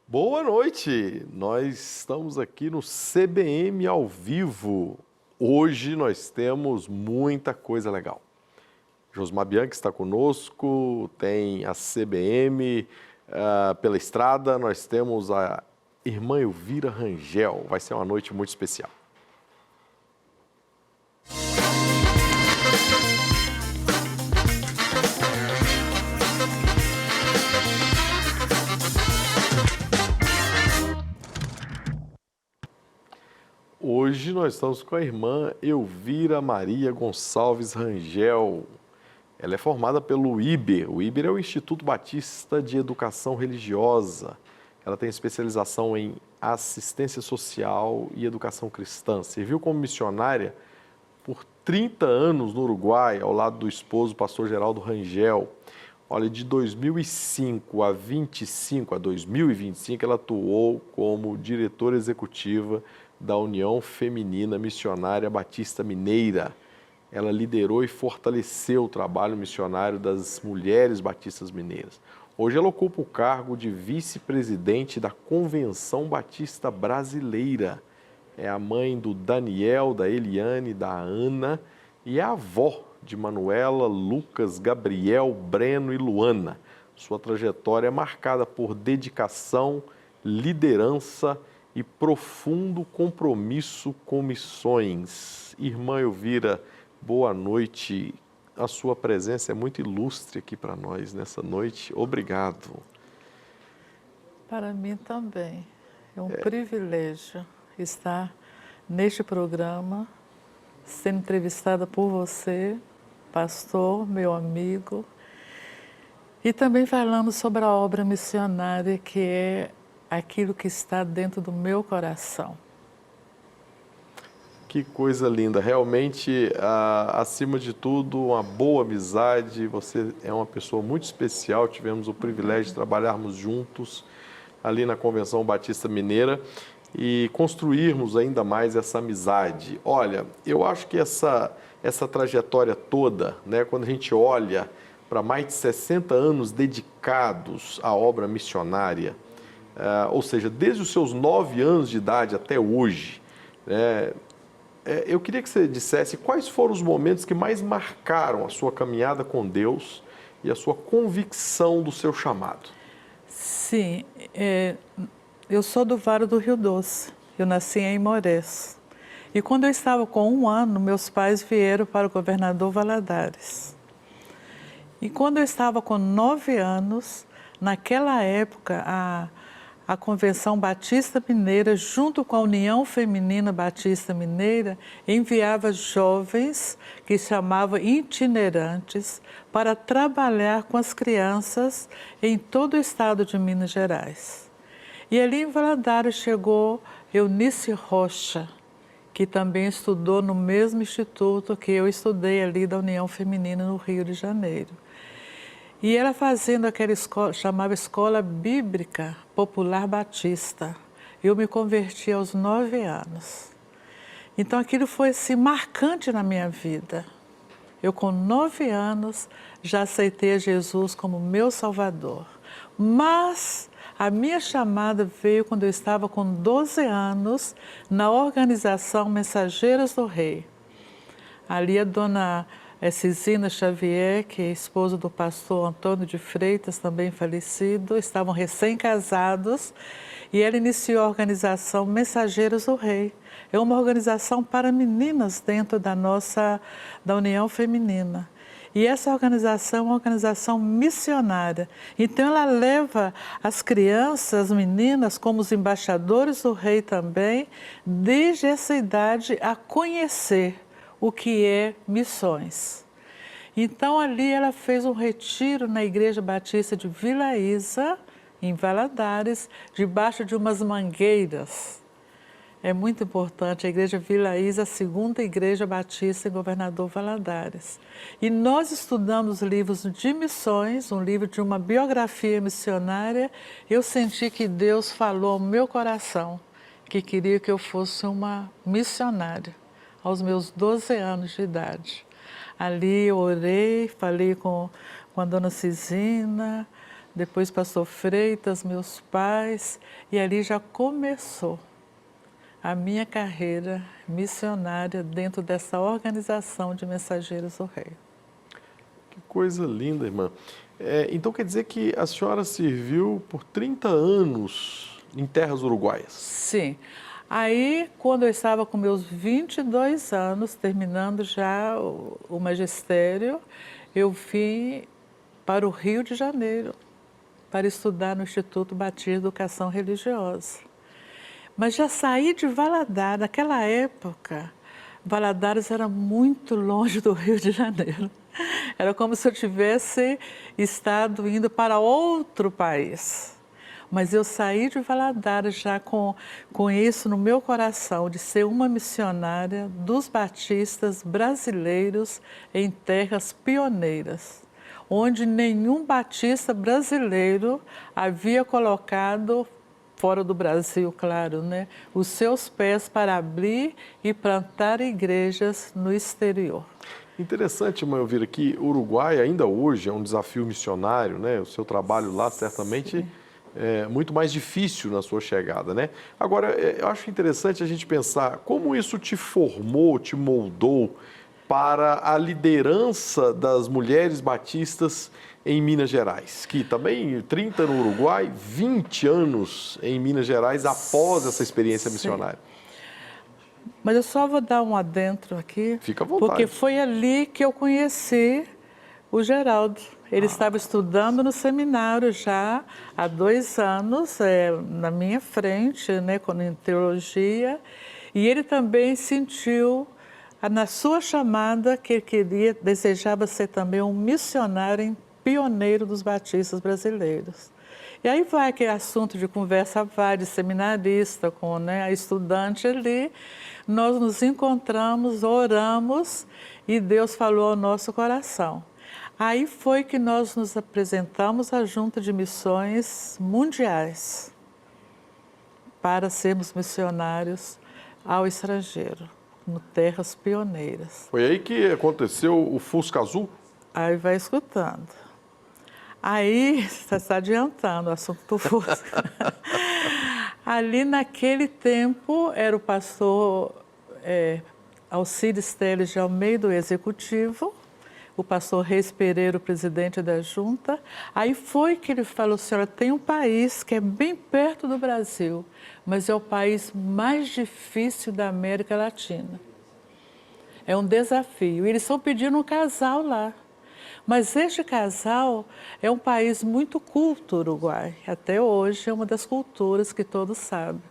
Boa noite! Nós estamos aqui no CBM ao vivo. Hoje nós temos muita coisa legal. Josmar Bianchi está conosco, tem a CBM pela estrada, nós temos a irmã Elvira Rangel. Vai ser uma noite muito especial. Hoje nós estamos com a irmã Elvira Maria Gonçalves Rangel. Ela é formada pelo IBER. O IBER é o Instituto Batista de Educação Religiosa. Ela tem especialização em assistência social e educação cristã. Serviu como missionária por 30 anos no Uruguai, ao lado do esposo, pastor Geraldo Rangel. Olha, de 2005 a 2025, ela atuou como diretora executiva da União Feminina Missionária Batista Mineira. Ela liderou e fortaleceu o trabalho missionário das mulheres batistas mineiras. Hoje ela ocupa o cargo de vice-presidente da Convenção Batista Brasileira. É a mãe do Daniel, da Eliane, da Ana e é a avó de Manuela, Lucas, Gabriel, Breno e Luana. Sua trajetória é marcada por dedicação, liderança e profundo compromisso com missões. Irmã Elvira, boa noite. A sua presença é muito ilustre aqui para nós nessa noite. Obrigado. Para mim também. É um privilégio estar neste programa, sendo entrevistada por você, pastor, meu amigo, e também falando sobre a obra missionária que é aquilo que está dentro do meu coração. Que coisa linda, realmente, acima de tudo, uma boa amizade. Você é uma pessoa muito especial, tivemos o privilégio de trabalharmos juntos ali na Convenção Batista Mineira e construirmos ainda mais essa amizade. Olha, eu acho que essa trajetória toda, né, quando a gente olha para mais de 60 anos dedicados à obra missionária, ou seja, desde os seus 9 anos de idade até hoje, eu queria que você dissesse quais foram os momentos que mais marcaram a sua caminhada com Deus e a sua convicção do seu chamado. Sim, eu sou do Vale do Rio Doce, eu nasci em Morés. E quando eu estava com 1 ano, meus pais vieram para o Governador Valadares. E quando eu estava com 9 anos, naquela época, a Convenção Batista Mineira, junto com a União Feminina Batista Mineira, enviava jovens que chamavam itinerantes para trabalhar com as crianças em todo o estado de Minas Gerais. E ali em Valadares chegou Eunice Rocha, que também estudou no mesmo instituto que eu estudei ali da União Feminina no Rio de Janeiro. E ela fazendo aquela escola, chamava Escola Bíblica Popular Batista. Eu me converti aos 9 anos. Então aquilo foi assim, marcante na minha vida. Eu com 9 anos já aceitei a Jesus como meu Salvador. Mas a minha chamada veio quando eu estava com 12 anos na organização Mensageiras do Rei. Ali a dona Cisina Xavier, que é esposa do pastor Antônio de Freitas, também falecido, estavam recém-casados e ela iniciou a organização Mensageiras do Rei. É uma organização para meninas dentro da União Feminina. E essa organização é uma organização missionária. Então ela leva as crianças, as meninas, como os embaixadores do rei também, desde essa idade a conhecer o que é missões. Então ali ela fez um retiro na Igreja Batista de Vila Isa, em Valadares, debaixo de umas mangueiras. É muito importante. A Igreja Vila Isa, a segunda igreja batista em Governador Valadares. E nós estudamos livros de missões, um livro de uma biografia missionária. Eu senti que Deus falou ao meu coração que queria que eu fosse uma missionária aos meus 12 anos de idade. Ali eu orei, falei com a dona Cisina, depois pastor Freitas, meus pais, e ali já começou a minha carreira missionária dentro dessa organização de Mensageiros do Rei. Que coisa linda, irmã. Então quer dizer que a senhora serviu por 30 anos em terras uruguaias? Sim. Aí, quando eu estava com meus 22 anos, terminando já o magistério, eu vim para o Rio de Janeiro para estudar no Instituto Batista de Educação Religiosa. Mas já saí de Valadares. Naquela época, Valadares era muito longe do Rio de Janeiro. Era como se eu tivesse estado indo para outro país. Mas eu saí de Valadares já com isso no meu coração, de ser uma missionária dos batistas brasileiros em terras pioneiras, onde nenhum batista brasileiro havia colocado, fora do Brasil, claro, né, os seus pés para abrir e plantar igrejas no exterior. Interessante, irmã, eu vir aqui, o Uruguai ainda hoje é um desafio missionário, né? O seu trabalho lá certamente é muito mais difícil na sua chegada, né? Agora, eu acho interessante a gente pensar como isso te formou, te moldou para a liderança das mulheres batistas em Minas Gerais, que também 30 no Uruguai, 20 anos em Minas Gerais após essa experiência missionária. Mas eu só vou dar um adentro aqui. Fica à vontade. Porque foi ali que eu conheci o Geraldo. Ele estava estudando no seminário já há 2 anos, na minha frente, né, em teologia. E ele também sentiu na sua chamada que ele desejava ser também um missionário pioneiro dos batistas brasileiros. E aí vai aquele assunto de conversa de seminarista com, né, a estudante ali. Nós nos encontramos, oramos e Deus falou ao nosso coração. Aí foi que nós nos apresentamos à Junta de Missões Mundiais para sermos missionários ao estrangeiro, no terras pioneiras. Foi aí que aconteceu o Fusca Azul? Aí vai escutando. Aí, você está adiantando o assunto do Fusca. Ali naquele tempo era o pastor Alcides Teles de Almeida, o executivo, o pastor Reis Pereira, o presidente da junta. Aí foi que ele falou, senhora, tem um país que é bem perto do Brasil, mas é o país mais difícil da América Latina. É um desafio. E eles estão pedindo um casal lá. Mas este casal é um país muito culto, o Uruguai. Até hoje é uma das culturas que todos sabem.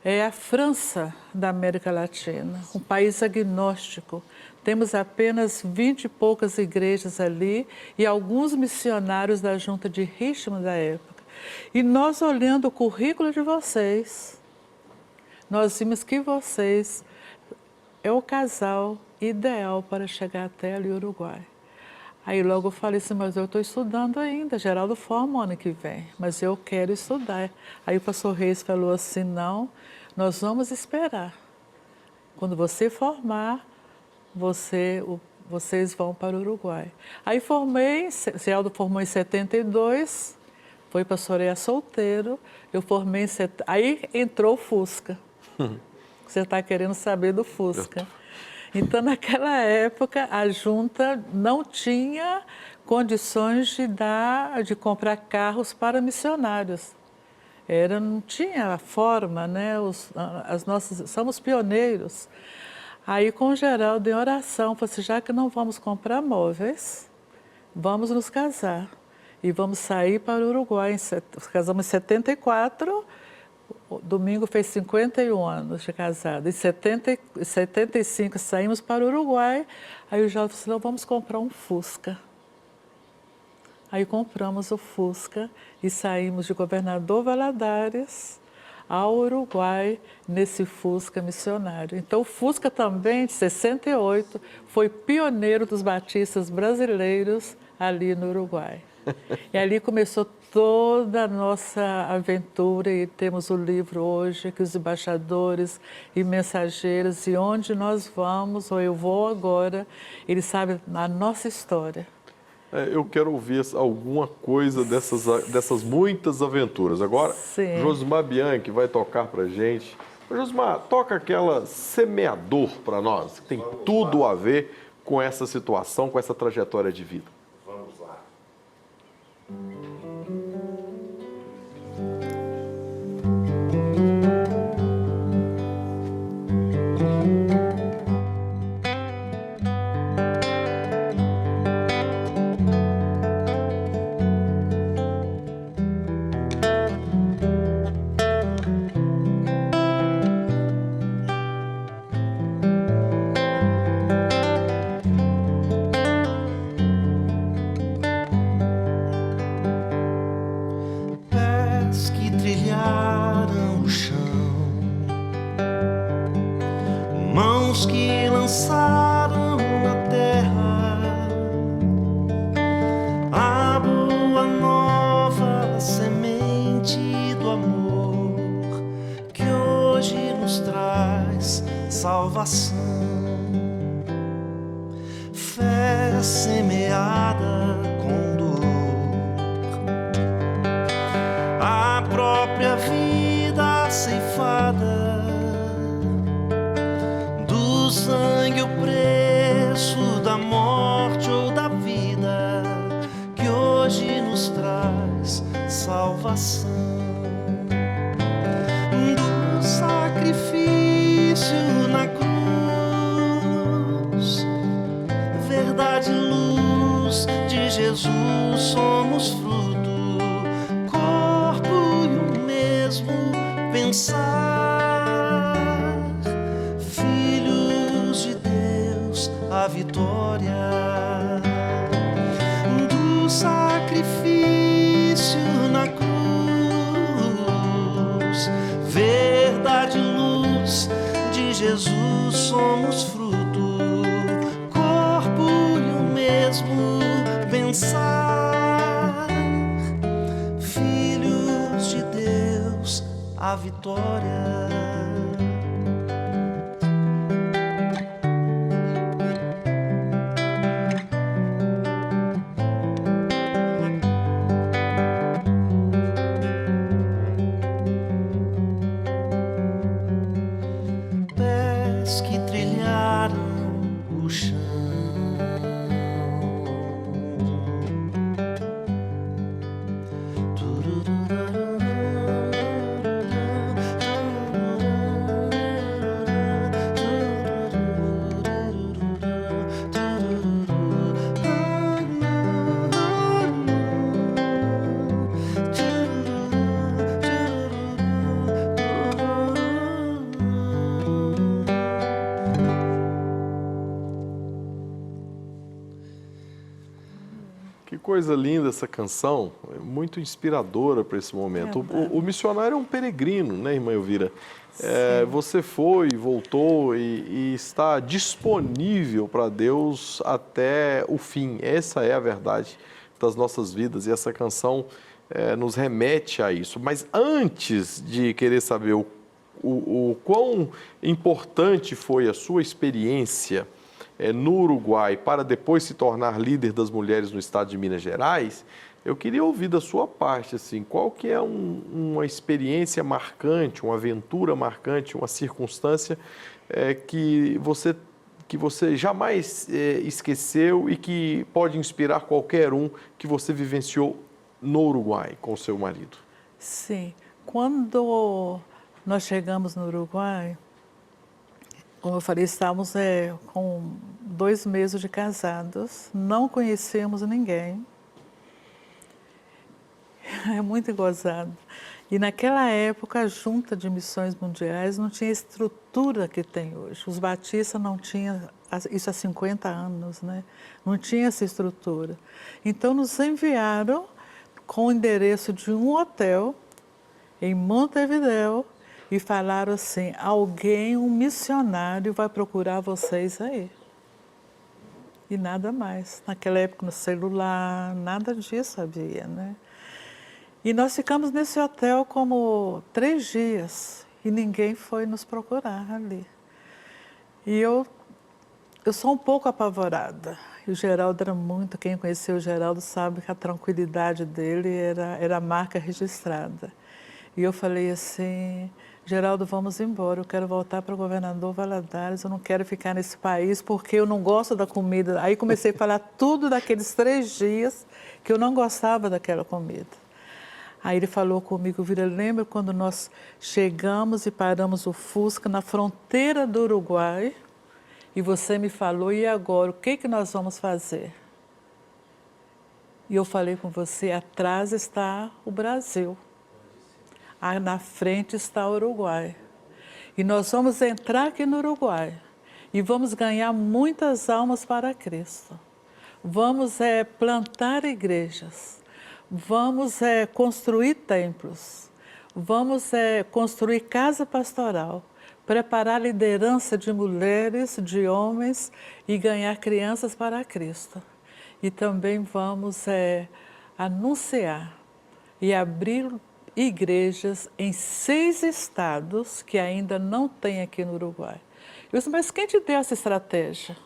É a França da América Latina, um país agnóstico. Temos apenas 20 e poucas igrejas ali e alguns missionários da junta de Richmond da época. E nós olhando o currículo de vocês, nós vimos que vocês é o casal ideal para chegar até ali o Uruguai. Aí logo eu falei assim, mas eu estou estudando ainda, Geraldo forma ano que vem, mas eu quero estudar. Aí o pastor Reis falou assim, não, nós vamos esperar. Quando você formar, vocês vão para o Uruguai. Aí Geraldo formou em 72, foi para Soreia solteiro, eu formei em... Aí entrou o Fusca. Você está querendo saber do Fusca. Então, naquela época, a junta não tinha condições de comprar carros para missionários. Não tinha a forma, né? Somos pioneiros. Aí, com o Geraldo, em oração, falei assim, já que não vamos comprar móveis, vamos nos casar. E vamos sair para o Uruguai. Casamos em 74, domingo fez 51 anos de casado. Em 75 saímos para o Uruguai. Aí o Geraldo falou assim, vamos comprar um Fusca. Aí compramos o Fusca e saímos de Governador Valadares ao Uruguai nesse Fusca missionário. Então, o Fusca também, de 68, foi pioneiro dos batistas brasileiros ali no Uruguai. E ali começou toda a nossa aventura e temos o livro hoje, que os embaixadores e mensageiros, e onde nós vamos, ou eu vou agora, eles sabem a nossa história. Eu quero ouvir alguma coisa dessas muitas aventuras. Agora, Sim. Josmar Bianchi vai tocar pra gente. Josmar, toca aquela Semeador para nós, que tem tudo a ver com essa situação, com essa trajetória de vida. Vamos lá. Pés que trilharam o chão, mãos que lançaram na terra a boa nova semente do amor que hoje nos traz salvação. Fé semeada com dor, a própria vida ceifada, do sangue o preço da morte ou da vida, que hoje nos traz salvação. Do sacrifício na cruz, verdade e luz de Jesus somos fruto, corpo e o mesmo pensar, filhos de Deus, a vitória. Do sacrifício na cruz, verdade e luz de Jesus somos fruto, corpo e o mesmo pensar, filhos de Deus, a vitória. Pés que trilharam o chão, Que coisa linda essa canção, é muito inspiradora para esse momento. O missionário é um peregrino, né, irmã Elvira? Você foi, voltou e está disponível para Deus até o fim. Essa é a verdade das nossas vidas e essa canção nos remete a isso. Mas antes de querer saber o quão importante foi a sua experiência no Uruguai para depois se tornar líder das mulheres no estado de Minas Gerais, eu queria ouvir da sua parte, assim, qual que é uma experiência marcante, uma aventura marcante, uma circunstância que você jamais esqueceu e que pode inspirar qualquer um que você vivenciou no Uruguai com o seu marido. Sim. Quando nós chegamos no Uruguai, como eu falei, estávamos com 2 meses de casados, não conhecíamos ninguém. É muito gozado. E naquela época, a Junta de Missões Mundiais não tinha a estrutura que tem hoje. Os batistas não tinham, isso há 50 anos, né? Não tinha essa estrutura. Então, nos enviaram com o endereço de um hotel em Montevidéu e falaram assim, alguém, um missionário vai procurar vocês aí. E nada mais. Naquela época no celular, nada disso havia, né? E nós ficamos nesse hotel como 3 dias e ninguém foi nos procurar ali. E eu sou um pouco apavorada. E o Geraldo era muito, quem conheceu o Geraldo sabe que a tranquilidade dele era a marca registrada. E eu falei assim, Geraldo, vamos embora, eu quero voltar para o Governador Valadares, eu não quero ficar nesse país porque eu não gosto da comida. Aí comecei a falar tudo daqueles 3 dias que eu não gostava daquela comida. Aí ele falou comigo, Vira, lembra quando nós chegamos e paramos o Fusca na fronteira do Uruguai e você me falou, e agora, o que nós vamos fazer? E eu falei com você, atrás está o Brasil, na frente está o Uruguai. E nós vamos entrar aqui no Uruguai e vamos ganhar muitas almas para Cristo. Vamos plantar igrejas. Vamos construir templos, vamos construir casa pastoral, preparar liderança de mulheres, de homens e ganhar crianças para Cristo. E também vamos anunciar e abrir igrejas em 6 estados que ainda não tem aqui no Uruguai. Eu disse, mas quem te deu essa estratégia?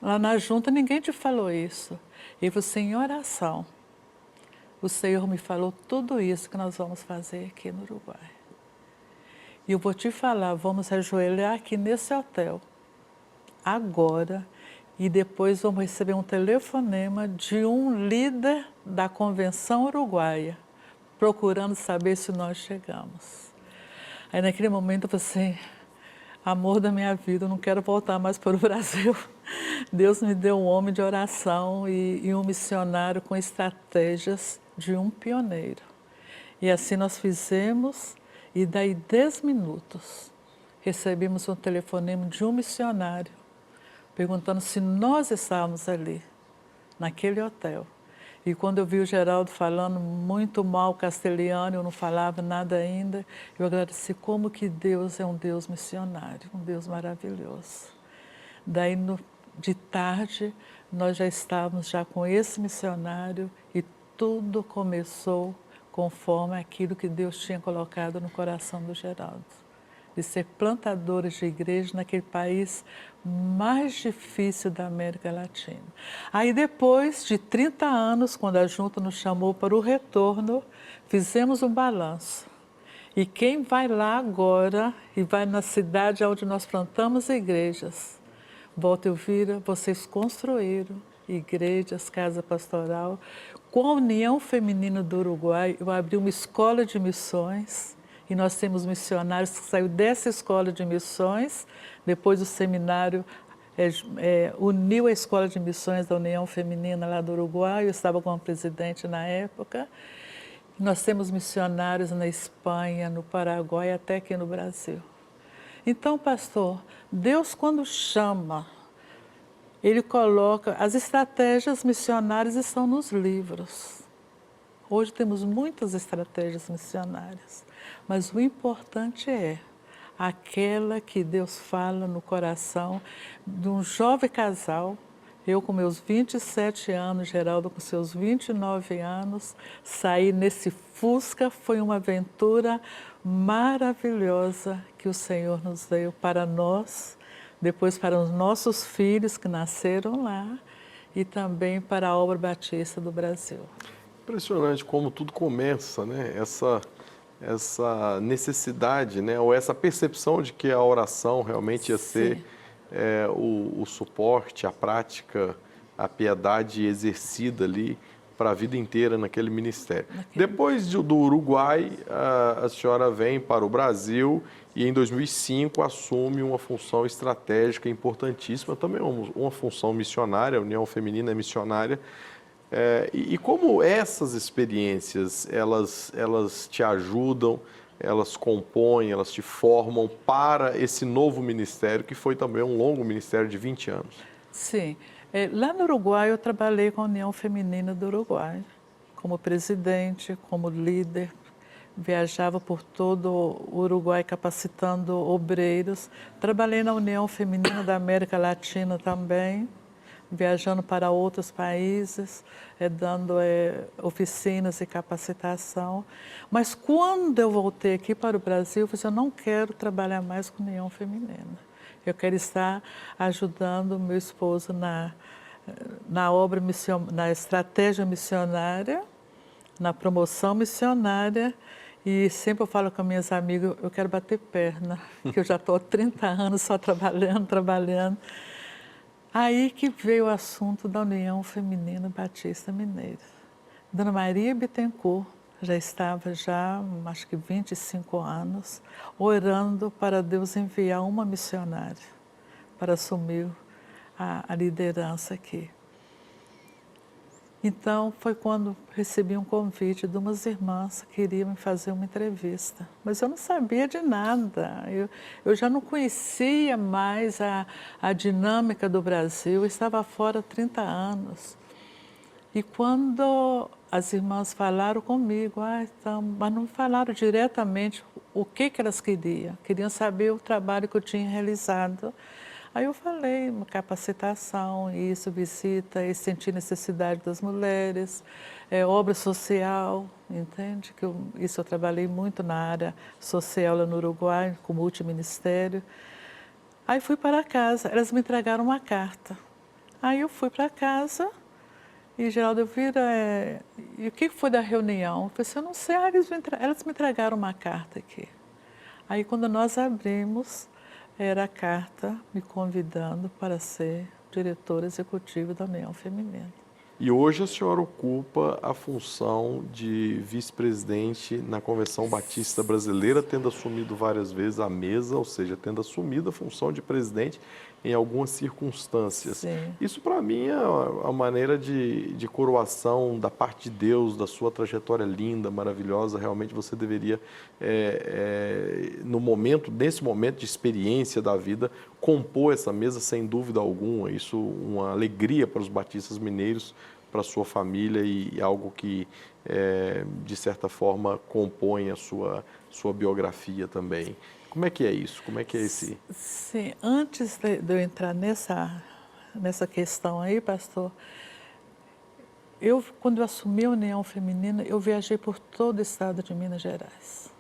Lá na junta ninguém te falou isso. E você em oração. O Senhor me falou tudo isso que nós vamos fazer aqui no Uruguai. E eu vou te falar, vamos ajoelhar aqui nesse hotel, agora, e depois vamos receber um telefonema de um líder da Convenção Uruguaia, procurando saber se nós chegamos. Aí naquele momento eu falei assim, amor da minha vida, eu não quero voltar mais para o Brasil. Deus me deu um homem de oração e um missionário com estratégias de um pioneiro. E assim nós fizemos, e daí 10 minutos recebemos um telefonema de um missionário perguntando se nós estávamos ali, naquele hotel. E quando eu vi o Geraldo falando muito mal castelhano, eu não falava nada ainda, eu agradeci como que Deus é um Deus missionário, um Deus maravilhoso. Daí, de tarde, nós já estávamos já com esse missionário e tudo começou conforme aquilo que Deus tinha colocado no coração do Geraldo, de ser plantadores de igreja naquele país mais difícil da América Latina. Aí depois de 30 anos, quando a junta nos chamou para o retorno, fizemos um balanço. E quem vai lá agora e vai na cidade onde nós plantamos igrejas, Volta Elvira, vocês construíram igrejas, casa pastoral. Com a União Feminina do Uruguai, eu abri uma escola de missões e nós temos missionários que saíram dessa escola de missões. Depois o seminário uniu a escola de missões da União Feminina lá do Uruguai, eu estava como presidente na época. Nós temos missionários na Espanha, no Paraguai, até aqui no Brasil. Então, pastor, Deus quando chama, Ele coloca, as estratégias missionárias estão nos livros. Hoje temos muitas estratégias missionárias, mas o importante é aquela que Deus fala no coração de um jovem casal, eu com meus 27 anos, Geraldo com seus 29 anos, sair nesse Fusca foi uma aventura maravilhosa que o Senhor nos deu para nós, depois para os nossos filhos que nasceram lá e também para a Obra Batista do Brasil. Impressionante como tudo começa, né? Essa necessidade, né? Ou essa percepção de que a oração realmente ia ser o suporte, a prática, a piedade exercida ali para a vida inteira naquele ministério. Depois do Uruguai, a senhora vem para o Brasil e em 2005 assume uma função estratégica importantíssima, também uma função missionária, a União Feminina é missionária. E como essas experiências, elas te ajudam, elas compõem, elas te formam para esse novo ministério, que foi também um longo ministério de 20 anos? Sim. Lá no Uruguai, eu trabalhei com a União Feminina do Uruguai, como presidente, como líder, viajava por todo o Uruguai capacitando obreiros. Trabalhei na União Feminina da América Latina também, viajando para outros países, dando oficinas e capacitação. Mas quando eu voltei aqui para o Brasil, eu falei assim, eu não quero trabalhar mais com União Feminina. Eu quero estar ajudando meu esposo na obra, na estratégia missionária, na promoção missionária. E sempre eu falo com minhas amigas, eu quero bater perna, que eu já estou há 30 anos só trabalhando. Aí que veio o assunto da União Feminina Batista Mineira. Dona Maria Bittencourt já estava, acho que 25 anos, orando para Deus enviar uma missionária para assumir a liderança aqui. Então, foi quando recebi um convite de umas irmãs que queriam me fazer uma entrevista. Mas eu não sabia de nada, eu já não conhecia mais a dinâmica do Brasil, eu estava fora há 30 anos. E quando as irmãs falaram comigo, então, mas não falaram diretamente o que elas queriam saber o trabalho que eu tinha realizado. Aí eu falei, uma capacitação, isso, visita, e sentir necessidade das mulheres, obra social, entende? Isso eu trabalhei muito na área social lá no Uruguai, com multiministério. Aí fui para casa, elas me entregaram uma carta. Aí eu fui para casa e Geraldo Elvira, e o que foi da reunião? Eu falei assim, eu não sei, elas me entregaram uma carta aqui. Aí quando nós abrimos, era a carta me convidando para ser diretora executiva da União Feminina. E hoje a senhora ocupa a função de vice-presidente na Convenção Batista Brasileira, tendo assumido várias vezes a mesa, ou seja, tendo assumido a função de presidente em algumas circunstâncias. Sim. Isso, para mim, é a maneira de coroação da parte de Deus, da sua trajetória linda, maravilhosa. Realmente você deveria, nesse momento de experiência da vida, compor essa mesa sem dúvida alguma. Isso uma alegria para os batistas mineiros, para a sua família e algo que, de certa forma, compõe a sua biografia também. Como é que é isso? Como é que é esse... Sim, antes de eu entrar nessa questão aí, pastor, quando eu assumi a União Feminina, eu viajei por todo o estado de Minas Gerais.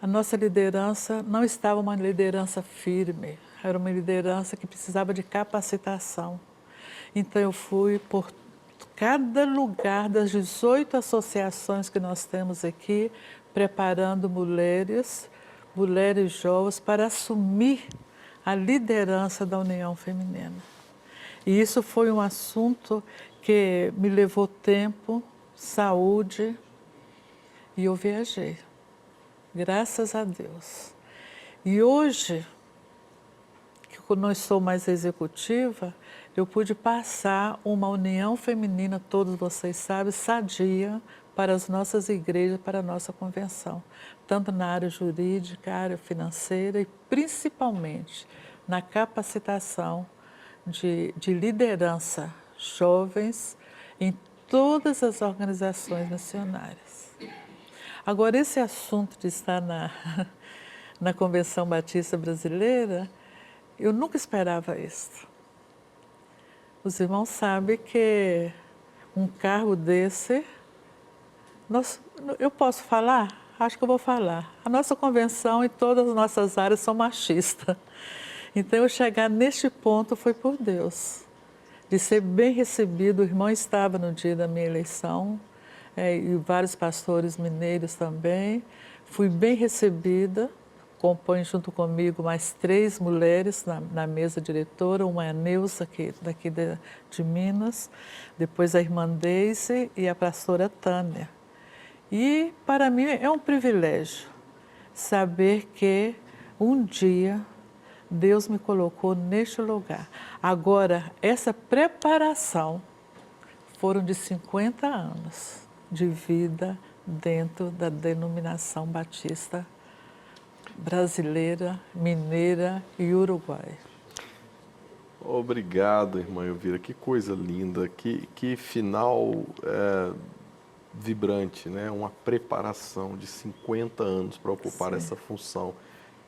A nossa liderança não estava uma liderança firme, era uma liderança que precisava de capacitação. Então eu fui por cada lugar das 18 associações que nós temos aqui, preparando mulheres jovens para assumir a liderança da União Feminina. E isso foi um assunto que me levou tempo, saúde, e eu viajei, graças a Deus. E hoje, que eu não estou mais executiva, eu pude passar uma União Feminina, todos vocês sabem, sadia, para as nossas igrejas, para a nossa convenção, tanto na área jurídica, área financeira e principalmente na capacitação de liderança jovens em todas as organizações missionárias. Agora, esse assunto de estar na Convenção Batista Brasileira, eu nunca esperava isso. Os irmãos sabem que um cargo desse... eu posso falar? Acho que eu vou falar. A nossa convenção e todas as nossas áreas são machistas. Então, eu chegar neste ponto foi por Deus. De ser bem recebido, o irmão estava no dia da minha eleição, e vários pastores mineiros também. Fui bem recebida, compõe junto comigo mais 3 mulheres na mesa diretora, uma é a Neuza, daqui de Minas, depois a irmã Deise e a pastora Tânia. E, para mim, é um privilégio saber que um dia Deus me colocou neste lugar. Agora, essa preparação foram de 50 anos de vida dentro da denominação batista brasileira, mineira e uruguaia. Obrigado, irmã Elvira. Que coisa linda, que final vibrante, né? Uma preparação de 50 anos para ocupar Sim. essa função.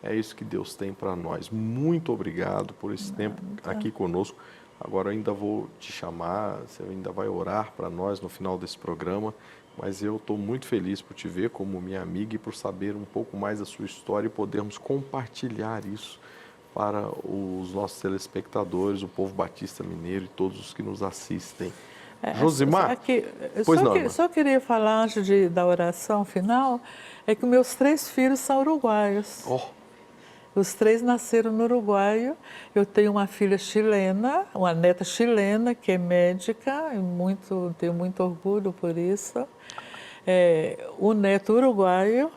É isso que Deus tem para nós. Muito obrigado por esse tempo aqui conosco. Agora eu ainda vou te chamar, você ainda vai orar para nós no final desse programa, mas eu estou muito feliz por te ver como minha amiga e por saber um pouco mais da sua história e podermos compartilhar isso para os nossos telespectadores, o povo Batista Mineiro e todos os que nos assistem. Josimar, pois não, irmã. Só queria falar antes da oração final, é que meus 3 filhos são uruguaios. Oh, Os 3 nasceram no Uruguai. Eu tenho uma filha chilena, uma neta chilena, que é médica, e tenho muito orgulho por isso. Um neto uruguaio,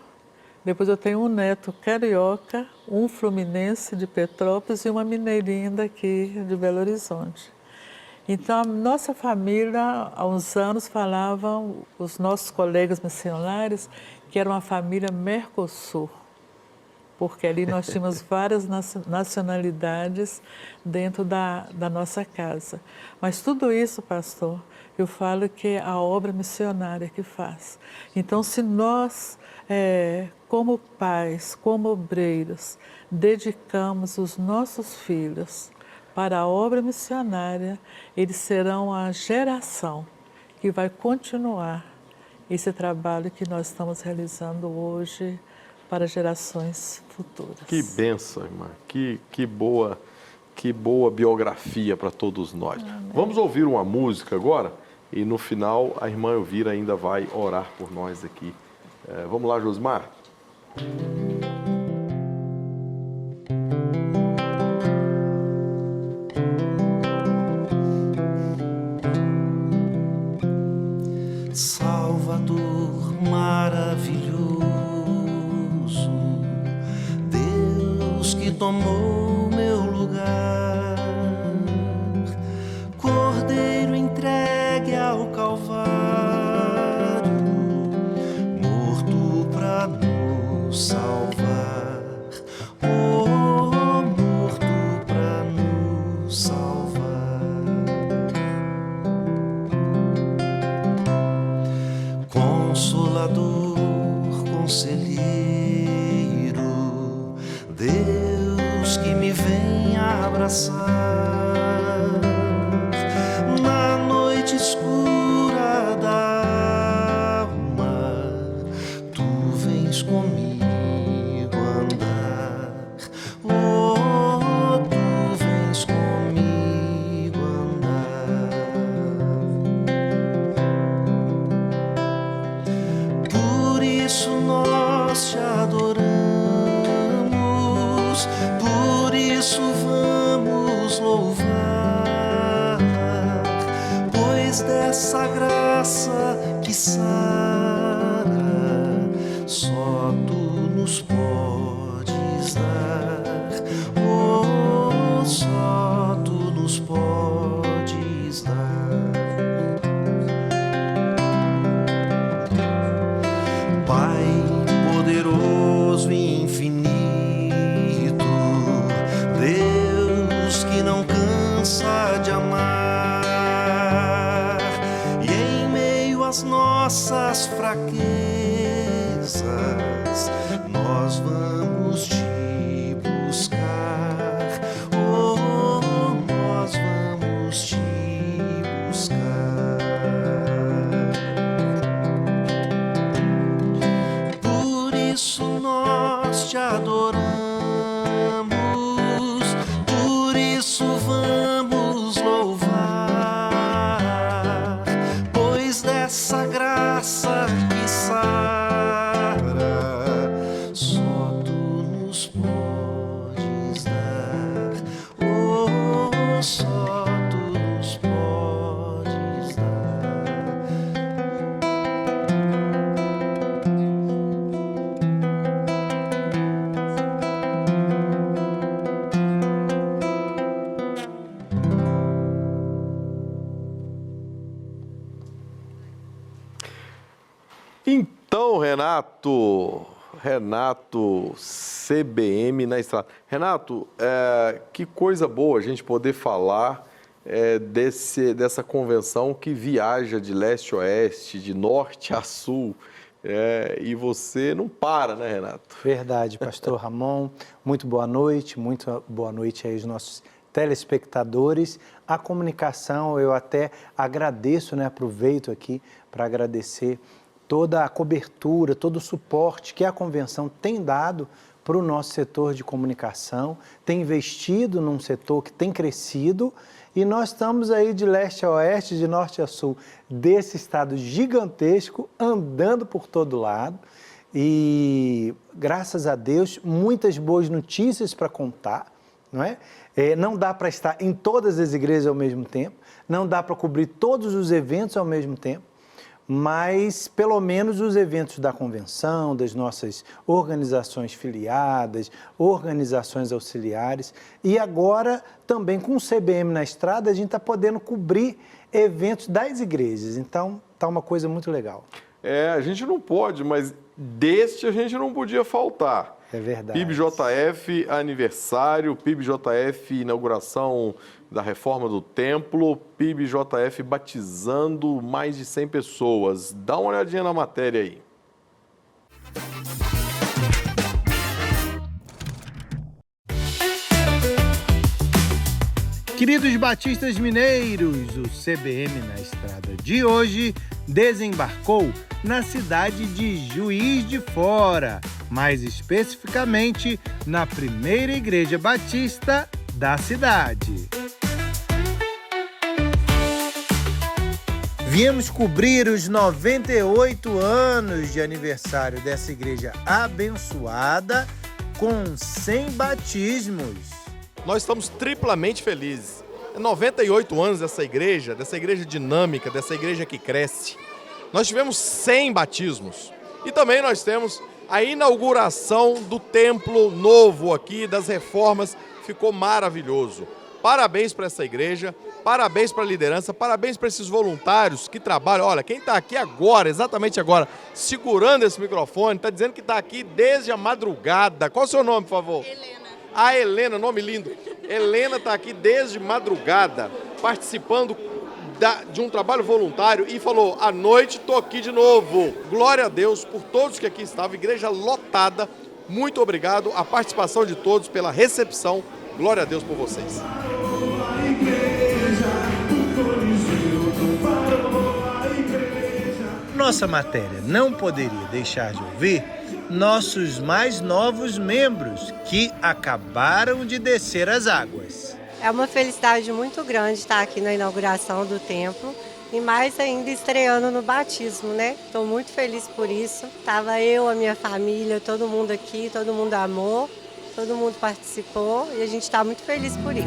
depois eu tenho um neto carioca, um fluminense de Petrópolis e uma mineirinha daqui de Belo Horizonte. Então, a nossa família, há uns anos, falavam, os nossos colegas missionários, que era uma família Mercosul, porque ali nós tínhamos várias nacionalidades dentro da nossa casa. Mas tudo isso, pastor, eu falo que é a obra missionária que faz. Então, se nós, como pais, como obreiros, dedicamos os nossos filhos para a obra missionária, eles serão a geração que vai continuar esse trabalho que nós estamos realizando hoje para gerações futuras. que bênção, irmã. Que boa biografia para todos nós. Amém. Vamos ouvir uma música agora e no final a irmã Elvira ainda vai orar por nós aqui. Vamos lá, Josimar? Salvador maravilhoso, Deus que tomou meu lugar, Cordeiro entregue ao Calvário, morto pra nos salvar, oh, morto pra nos salvar. Consolador, conselheiro, Deus que me vem abraçar na noite escura da alma, tu vens comigo andar, oh, tu vens comigo andar. Por isso nós te adoramos, por isso vamos louvar, pois dessa graça que sara, só tu nos podes dar, oh, só tu nos podes dar. Pai poderoso e infinito, Deus que não cansa de amar, e em meio às nossas fraquezas, nós vamos te buscar, oh, nós vamos te buscar. Por isso nós te adoramos, por isso vamos louvar, pois dessa graça que sara, só tu nos podes dar, oh, só tu nos podes dar. Então, Renato CBM na estrada. Renato, que coisa boa a gente poder falar dessa convenção que viaja de leste a oeste, de norte a sul, e você não para, né, Renato? Verdade, pastor Ramon. Muito boa noite aí aos nossos telespectadores. A comunicação, eu até agradeço, né, aproveito aqui para agradecer toda a cobertura, todo o suporte que a convenção tem dado para o nosso setor de comunicação, tem investido num setor que tem crescido, e nós estamos aí de leste a oeste, de norte a sul, desse estado gigantesco, andando por todo lado. E, graças a Deus, muitas boas notícias para contar, não é? Não dá para estar em todas as igrejas ao mesmo tempo, não dá para cobrir todos os eventos ao mesmo tempo, mas pelo menos os eventos da convenção, das nossas organizações filiadas, organizações auxiliares, e agora também com o CBM na estrada a gente está podendo cobrir eventos das igrejas, então está uma coisa muito legal. A gente não pode, mas deste a gente não podia faltar. É verdade. PIBJF aniversário, PIBJF inauguração da reforma do templo, PIBJF batizando mais de 100 pessoas. Dá uma olhadinha na matéria aí. Queridos batistas mineiros, o CBM na estrada de hoje desembarcou na cidade de Juiz de Fora, mais especificamente na primeira igreja batista da cidade. Viemos cobrir os 98 anos de aniversário dessa igreja abençoada com 100 batismos. Nós estamos triplamente felizes. 98 anos dessa igreja dinâmica, dessa igreja que cresce. Nós tivemos 100 batismos. E também nós temos a inauguração do templo novo aqui, das reformas. Ficou maravilhoso. Parabéns para essa igreja, parabéns para a liderança, parabéns para esses voluntários que trabalham. Olha, quem está aqui agora, exatamente agora, segurando esse microfone, está dizendo que está aqui desde a madrugada. Qual é o seu nome, por favor? Helena. A Helena, nome lindo. Helena está aqui desde madrugada, participando de um trabalho voluntário e falou, à noite estou aqui de novo. Glória a Deus por todos que aqui estavam, igreja lotada. Muito obrigado, a participação de todos, pela recepção. Glória a Deus por vocês. Nossa matéria não poderia deixar de ouvir nossos mais novos membros que acabaram de descer as águas. É uma felicidade muito grande estar aqui na inauguração do templo e mais ainda estreando no batismo, né? Estou muito feliz por isso. Estava eu, a minha família, todo mundo aqui, todo mundo amou, todo mundo participou e a gente está muito feliz por isso.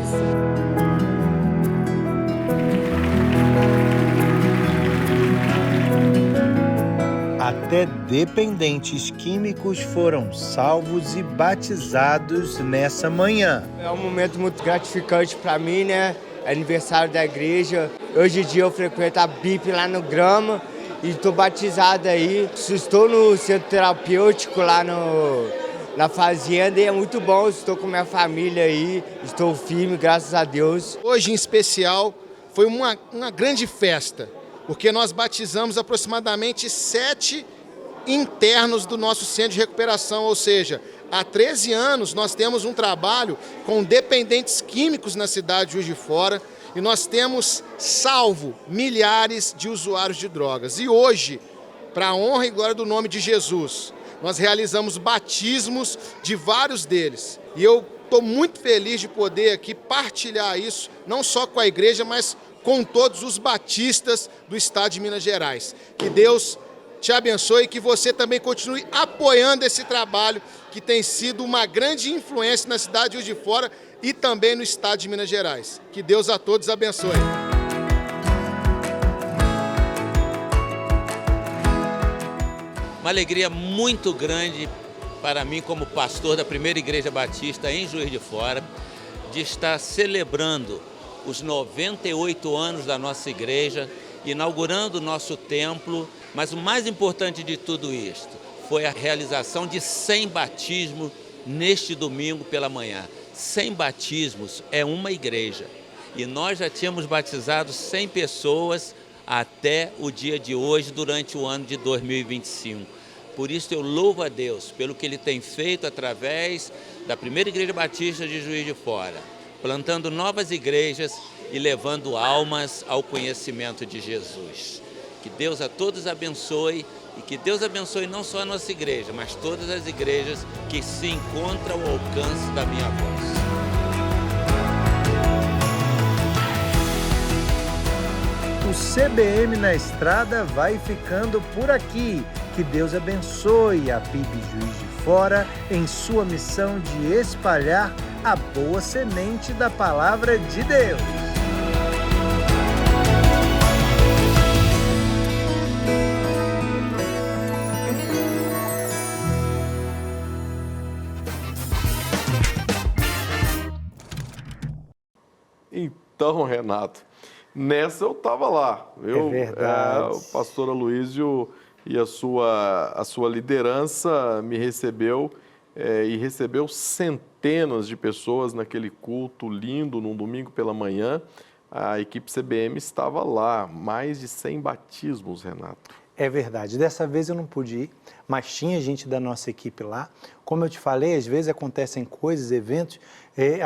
Até dependentes químicos foram salvos e batizados nessa manhã. É um momento muito gratificante para mim, né? É aniversário da igreja. Hoje em dia eu frequento a BIP lá no Grama e estou batizado aí. Estou no centro terapêutico lá na fazenda e é muito bom. Estou com minha família aí, estou firme, graças a Deus. Hoje em especial foi uma grande festa, porque nós batizamos aproximadamente 7 internos do nosso centro de recuperação, ou seja, há 13 anos nós temos um trabalho com dependentes químicos na cidade de Juiz de Fora e nós temos salvo milhares de usuários de drogas. E hoje, para a honra e glória do nome de Jesus, nós realizamos batismos de vários deles. E eu estou muito feliz de poder aqui partilhar isso, não só com a igreja, mas com todos os batistas do estado de Minas Gerais. Que Deus te abençoe e que você também continue apoiando esse trabalho que tem sido uma grande influência na cidade de Juiz de Fora e também no estado de Minas Gerais. Que Deus a todos abençoe. Uma alegria muito grande para mim como pastor da primeira igreja batista em Juiz de Fora, de estar celebrando os 98 anos da nossa igreja, inaugurando o nosso templo, mas o mais importante de tudo isto foi a realização de 100 batismos neste domingo pela manhã. 100 batismos é uma igreja. E nós já tínhamos batizado 100 pessoas até o dia de hoje, durante o ano de 2025. Por isso eu louvo a Deus pelo que Ele tem feito através da Primeira Igreja Batista de Juiz de Fora, plantando novas igrejas e levando almas ao conhecimento de Jesus. Que Deus a todos abençoe e que Deus abençoe não só a nossa igreja, mas todas as igrejas que se encontram ao alcance da minha voz. O CBM na Estrada vai ficando por aqui. Que Deus abençoe a PIB Juiz de Fora em sua missão de espalhar a boa semente da Palavra de Deus. Então, Renato, nessa eu estava lá. É verdade. O pastor Aloísio e a sua liderança me recebeu e recebeu centenas de pessoas naquele culto lindo, num domingo pela manhã. A equipe CBM estava lá, mais de 100 batismos, Renato. É verdade. Dessa vez eu não pude ir, mas tinha gente da nossa equipe lá. Como eu te falei, às vezes acontecem coisas, eventos,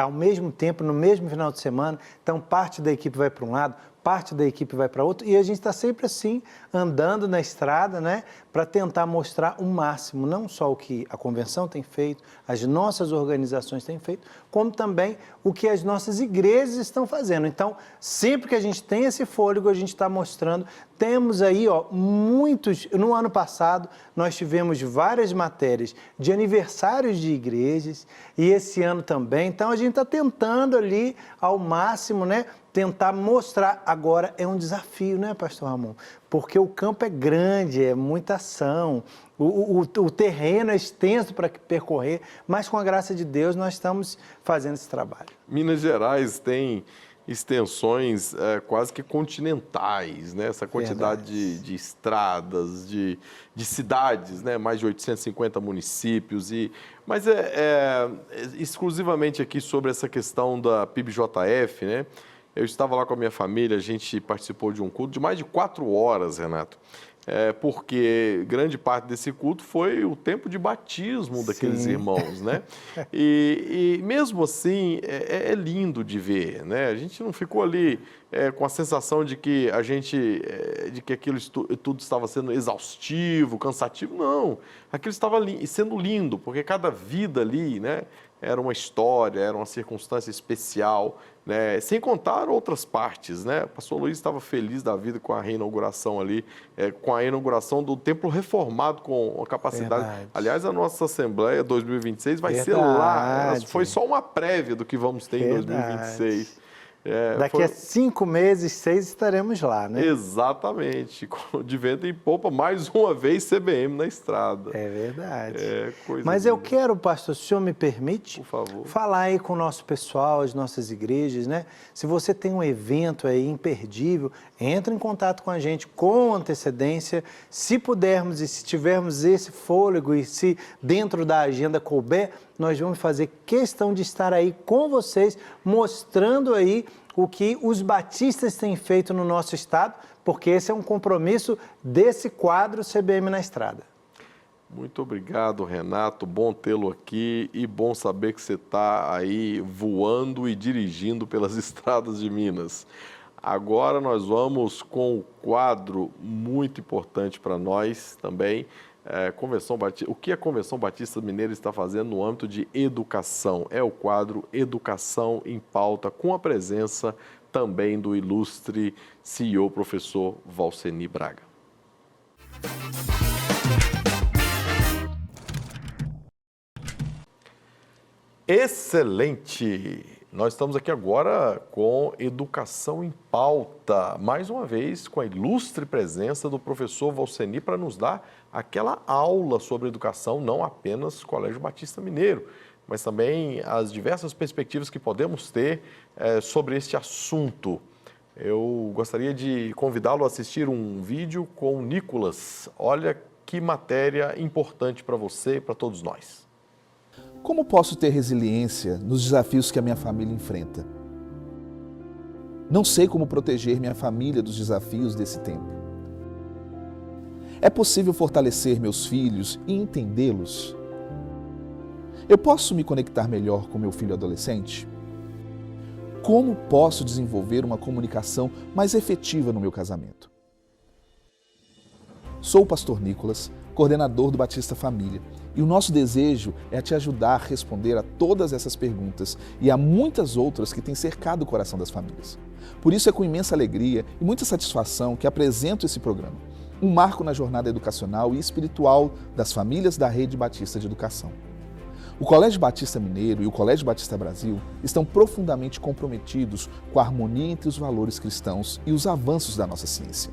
ao mesmo tempo, no mesmo final de semana. Então, parte da equipe vai para um lado, parte da equipe vai para outro. E a gente está sempre assim, andando na estrada, né? Para tentar mostrar o máximo, não só o que a convenção tem feito, as nossas organizações têm feito, como também o que as nossas igrejas estão fazendo. Então, sempre que a gente tem esse fôlego, a gente está mostrando. Temos aí, muitos... No ano passado, nós tivemos várias matérias de aniversários de igrejas e esse ano também. Então, a gente está tentando ali, ao máximo, né? Tentar mostrar. Agora é um desafio, né, pastor Ramon? Porque o campo é grande, é muita ação, o terreno é extenso para percorrer, mas com a graça de Deus nós estamos fazendo esse trabalho. Minas Gerais tem extensões quase que continentais, né? Essa quantidade de estradas, de cidades, né? Mais de 850 municípios. Mas exclusivamente aqui sobre essa questão da PIBJF, né? Eu estava lá com a minha família, a gente participou de um culto de mais de 4 horas, Renato, porque grande parte desse culto foi o tempo de batismo daqueles irmãos, né? E mesmo assim, é lindo de ver, né? A gente não ficou ali com a sensação de que de que aquilo tudo estava sendo exaustivo, cansativo, não. Aquilo estava sendo lindo, porque cada vida ali, né? Era uma história, era uma circunstância especial, né? Sem contar outras partes, né? O pastor Luiz estava feliz da vida com a reinauguração ali, com a inauguração do templo reformado com a capacidade. Verdade. Aliás, a nossa Assembleia 2026 vai ser lá. Foi só uma prévia do que vamos ter em 2026. Daqui a 5 meses, 6, estaremos lá, né? Exatamente. De vento em popa, mais uma vez CBM na estrada. É verdade. Mas eu quero, pastor, se o senhor me permite, por favor, falar aí com o nosso pessoal, as nossas igrejas, né? Se você tem um evento aí imperdível, entre em contato com a gente com antecedência. Se pudermos e se tivermos esse fôlego e se dentro da agenda couber, nós vamos fazer questão de estar aí com vocês, mostrando aí o que os batistas têm feito no nosso estado, porque esse é um compromisso desse quadro CBM na Estrada. Muito obrigado, Renato. Bom tê-lo aqui e bom saber que você está aí voando e dirigindo pelas estradas de Minas. Agora nós vamos com um quadro muito importante para nós também. O que a Convenção Batista Mineira está fazendo no âmbito de educação? É o quadro Educação em Pauta, com a presença também do ilustre CEO, professor Valceni Braga. Excelente! Nós estamos aqui agora com Educação em Pauta, mais uma vez com a ilustre presença do professor Valceni para nos dar aquela aula sobre educação, não apenas Colégio Batista Mineiro, mas também as diversas perspectivas que podemos ter sobre este assunto. Eu gostaria de convidá-lo a assistir um vídeo com o Nicolas. Olha que matéria importante para você e para todos nós. Como posso ter resiliência nos desafios que a minha família enfrenta? Não sei como proteger minha família dos desafios desse tempo. É possível fortalecer meus filhos e entendê-los? Eu posso me conectar melhor com meu filho adolescente? Como posso desenvolver uma comunicação mais efetiva no meu casamento? Sou o pastor Nicolas, coordenador do Batista Família, e o nosso desejo é te ajudar a responder a todas essas perguntas e a muitas outras que têm cercado o coração das famílias. Por isso é com imensa alegria e muita satisfação que apresento esse programa, um marco na jornada educacional e espiritual das famílias da Rede Batista de Educação. O Colégio Batista Mineiro e o Colégio Batista Brasil estão profundamente comprometidos com a harmonia entre os valores cristãos e os avanços da nossa ciência.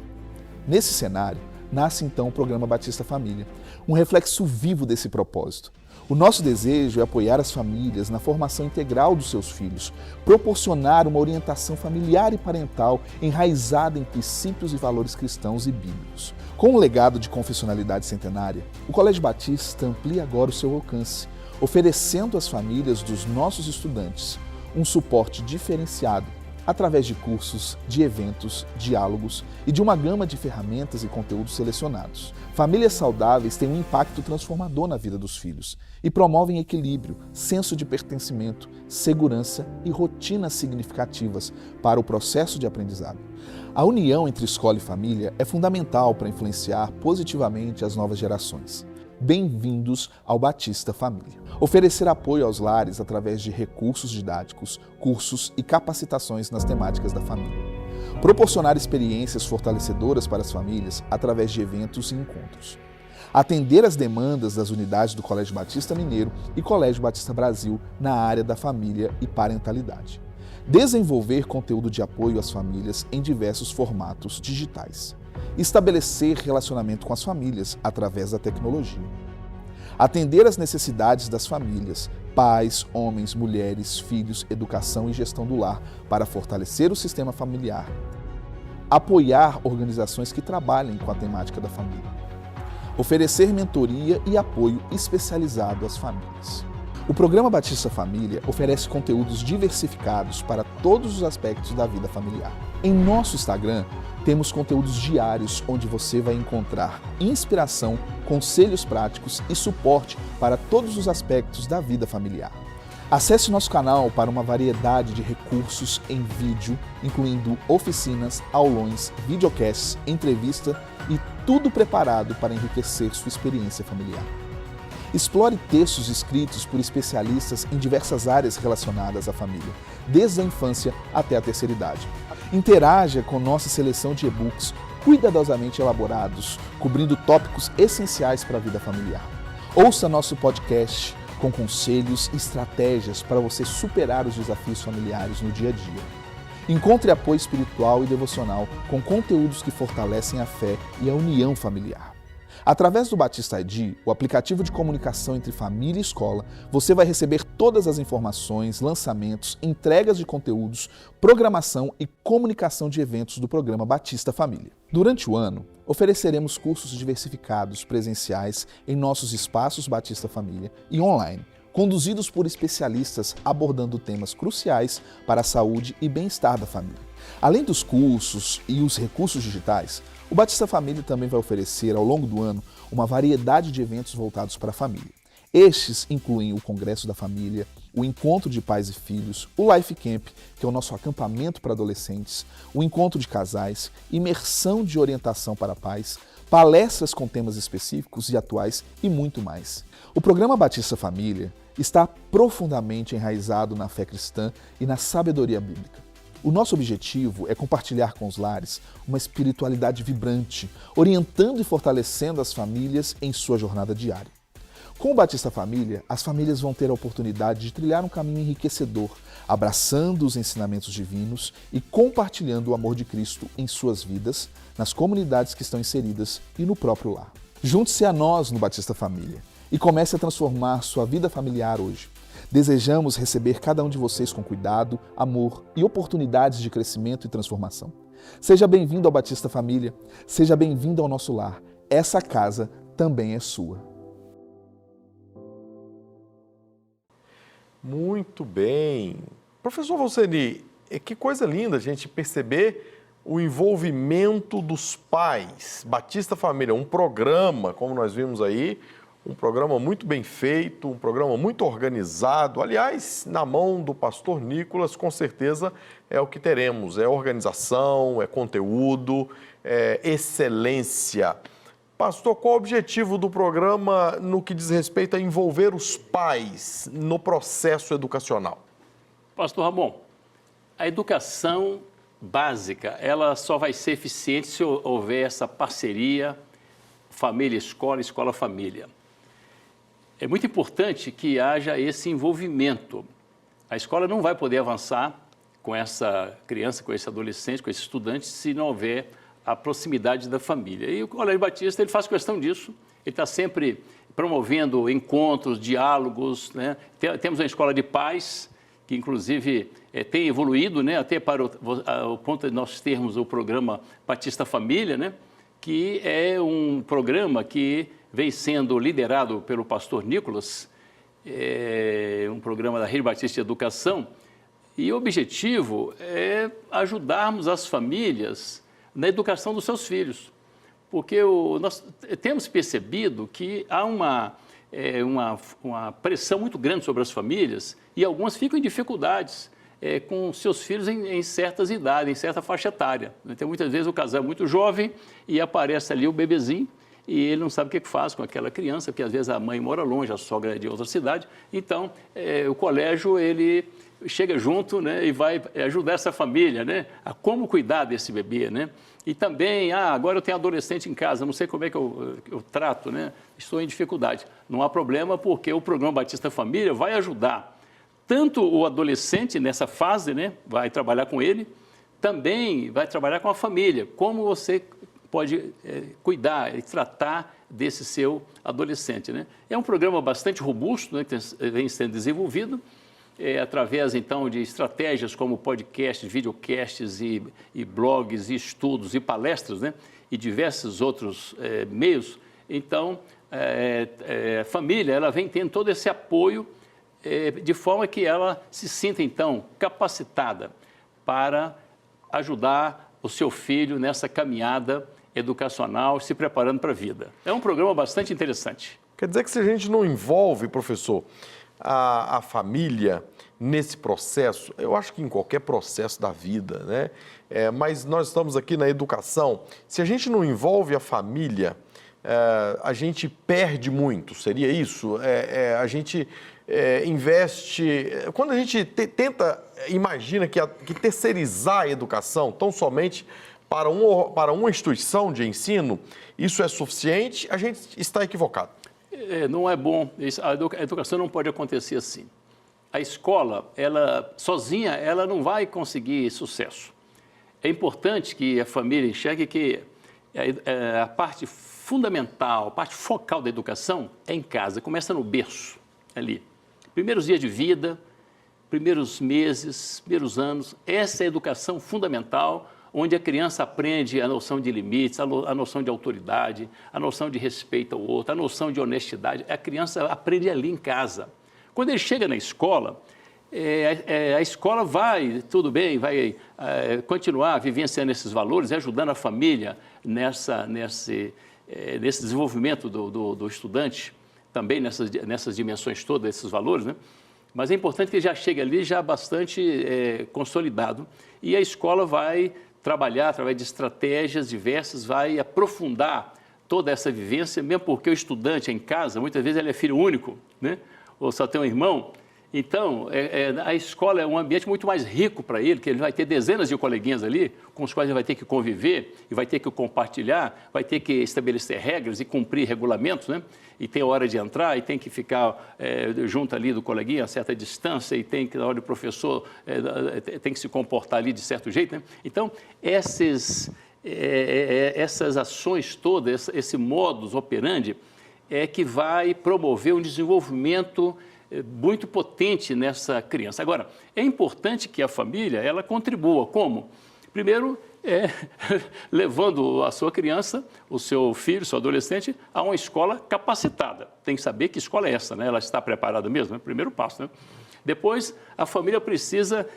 Nesse cenário, nasce então o programa Batista Família, um reflexo vivo desse propósito. O nosso desejo é apoiar as famílias na formação integral dos seus filhos, proporcionar uma orientação familiar e parental enraizada em princípios e valores cristãos e bíblicos. Com um legado de confessionalidade centenária, o Colégio Batista amplia agora o seu alcance, oferecendo às famílias dos nossos estudantes um suporte diferenciado através de cursos, de eventos, diálogos e de uma gama de ferramentas e conteúdos selecionados. Famílias saudáveis têm um impacto transformador na vida dos filhos e promovem equilíbrio, senso de pertencimento, segurança e rotinas significativas para o processo de aprendizado. A união entre escola e família é fundamental para influenciar positivamente as novas gerações. Bem-vindos ao Batista Família. Oferecer apoio aos lares através de recursos didáticos, cursos e capacitações nas temáticas da família. Proporcionar experiências fortalecedoras para as famílias através de eventos e encontros. Atender às demandas das unidades do Colégio Batista Mineiro e Colégio Batista Brasil na área da família e parentalidade. Desenvolver conteúdo de apoio às famílias em diversos formatos digitais. Estabelecer relacionamento com as famílias através da tecnologia. Atender às necessidades das famílias, pais, homens, mulheres, filhos, educação e gestão do lar para fortalecer o sistema familiar. Apoiar organizações que trabalhem com a temática da família. Oferecer mentoria e apoio especializado às famílias. O programa Batista Família oferece conteúdos diversificados para todos os aspectos da vida familiar. Em nosso Instagram, temos conteúdos diários onde você vai encontrar inspiração, conselhos práticos e suporte para todos os aspectos da vida familiar. Acesse nosso canal para uma variedade de recursos em vídeo, incluindo oficinas, aulões, videocasts, entrevista e tudo preparado para enriquecer sua experiência familiar. Explore textos escritos por especialistas em diversas áreas relacionadas à família, desde a infância até a terceira idade. Interaja com nossa seleção de e-books cuidadosamente elaborados, cobrindo tópicos essenciais para a vida familiar. Ouça nosso podcast com conselhos e estratégias para você superar os desafios familiares no dia a dia. Encontre apoio espiritual e devocional com conteúdos que fortalecem a fé e a união familiar. Através do Batista ID, o aplicativo de comunicação entre família e escola, você vai receber todas as informações, lançamentos, entregas de conteúdos, programação e comunicação de eventos do programa Batista Família. Durante o ano, ofereceremos cursos diversificados presenciais em nossos espaços Batista Família e online, conduzidos por especialistas abordando temas cruciais para a saúde e bem-estar da família. Além dos cursos e os recursos digitais, o Batista Família também vai oferecer, ao longo do ano, uma variedade de eventos voltados para a família. Estes incluem o Congresso da Família, o Encontro de Pais e Filhos, o Life Camp, que é o nosso acampamento para adolescentes, o Encontro de Casais, imersão de orientação para pais, palestras com temas específicos e atuais e muito mais. O programa Batista Família está profundamente enraizado na fé cristã e na sabedoria bíblica. O nosso objetivo é compartilhar com os lares uma espiritualidade vibrante, orientando e fortalecendo as famílias em sua jornada diária. Com o Batista Família, as famílias vão ter a oportunidade de trilhar um caminho enriquecedor, abraçando os ensinamentos divinos e compartilhando o amor de Cristo em suas vidas, nas comunidades que estão inseridas e no próprio lar. Junte-se a nós no Batista Família e comece a transformar sua vida familiar hoje. Desejamos receber cada um de vocês com cuidado, amor e oportunidades de crescimento e transformação. Seja bem-vindo ao Batista Família, seja bem-vindo ao nosso lar. Essa casa também é sua. Muito bem. Professor Valceni, que coisa linda a gente perceber o envolvimento dos pais. Batista Família, um programa, como nós vimos aí, um programa muito bem feito, um programa muito organizado. Aliás, na mão do pastor Nicolas, com certeza é o que teremos. É organização, é conteúdo, é excelência. Pastor, qual o objetivo do programa no que diz respeito a envolver os pais no processo educacional? Pastor Ramon, a educação básica, ela só vai ser eficiente se houver essa parceria família-escola, escola-família. É muito importante que haja esse envolvimento. A escola não vai poder avançar com essa criança, com esse adolescente, com esse estudante, se não houver a proximidade da família. E o Colégio Batista, ele faz questão disso, ele está sempre promovendo encontros, diálogos, né? Temos a Escola de Paz, que inclusive tem evoluído, né? Até para o ponto de nós termos o programa Batista Família, né? Que é um programa que vem sendo liderado pelo pastor Nicolas, um programa da Rede Batista de Educação, e o objetivo é ajudarmos as famílias na educação dos seus filhos, porque nós temos percebido que há uma pressão muito grande sobre as famílias e algumas ficam em dificuldades com seus filhos em certas idades, em certa faixa etária. Então, muitas vezes o casal é muito jovem e aparece ali o bebezinho e ele não sabe o que faz com aquela criança, porque às vezes a mãe mora longe, a sogra é de outra cidade. Então, o colégio, ele chega junto, né, e vai ajudar essa família, né, a como cuidar desse bebê, né? E também, agora eu tenho adolescente em casa, não sei como é que eu trato, né? Estou em dificuldade. Não há problema, porque o programa Batista Família vai ajudar tanto o adolescente nessa fase, né, vai trabalhar com ele, também vai trabalhar com a família, como você pode cuidar e tratar desse seu adolescente, né? É um programa bastante robusto, né, que vem sendo desenvolvido, através, então, de estratégias como podcasts, videocasts e blogs, e estudos e palestras, né? E diversos outros meios. Então, a família, ela vem tendo todo esse apoio de forma que ela se sinta, então, capacitada para ajudar o seu filho nessa caminhada educacional, se preparando para a vida. É um programa bastante interessante. Quer dizer que se a gente não envolve, professor, a família nesse processo, eu acho que em qualquer processo da vida, né? Mas nós estamos aqui na educação, se a gente não envolve a família, a gente perde muito, seria isso? A gente investe... Quando a gente imagina que terceirizar a educação tão somente para uma instituição de ensino, isso é suficiente, a gente está equivocado. Não é bom, a educação não pode acontecer assim. A escola, ela sozinha, ela não vai conseguir sucesso. É importante que a família enxergue que a parte fundamental, a parte focal da educação é em casa, começa no berço, ali. Primeiros dias de vida, primeiros meses, primeiros anos, essa é a educação fundamental, onde a criança aprende a noção de limites, a noção de autoridade, a noção de respeito ao outro, a noção de honestidade. A criança aprende ali em casa. Quando ele chega na escola, a escola vai, tudo bem, vai continuar vivenciando esses valores, ajudando a família nesse desenvolvimento do estudante, também nessas dimensões todas, esses valores, né? Mas é importante que ele já chegue ali já bastante consolidado e a escola vai trabalhar através de estratégias diversas, vai aprofundar toda essa vivência, mesmo porque o estudante em casa, muitas vezes ele é filho único, né? Ou só tem um irmão. Então, a escola é um ambiente muito mais rico para ele, que ele vai ter dezenas de coleguinhas ali, com os quais ele vai ter que conviver, e vai ter que compartilhar, vai ter que estabelecer regras e cumprir regulamentos, né? E tem a hora de entrar, e tem que ficar junto ali do coleguinha a certa distância, e tem que, na hora do professor, tem que se comportar ali de certo jeito, né? Então, essas ações todas, esse modus operandi, é que vai promover um desenvolvimento muito potente nessa criança. Agora, é importante que a família, ela contribua. Como? Primeiro, levando a sua criança, o seu filho, o seu adolescente, a uma escola capacitada. Tem que saber que escola é essa, né? Ela está preparada mesmo, é o primeiro passo, né? Depois, a família precisa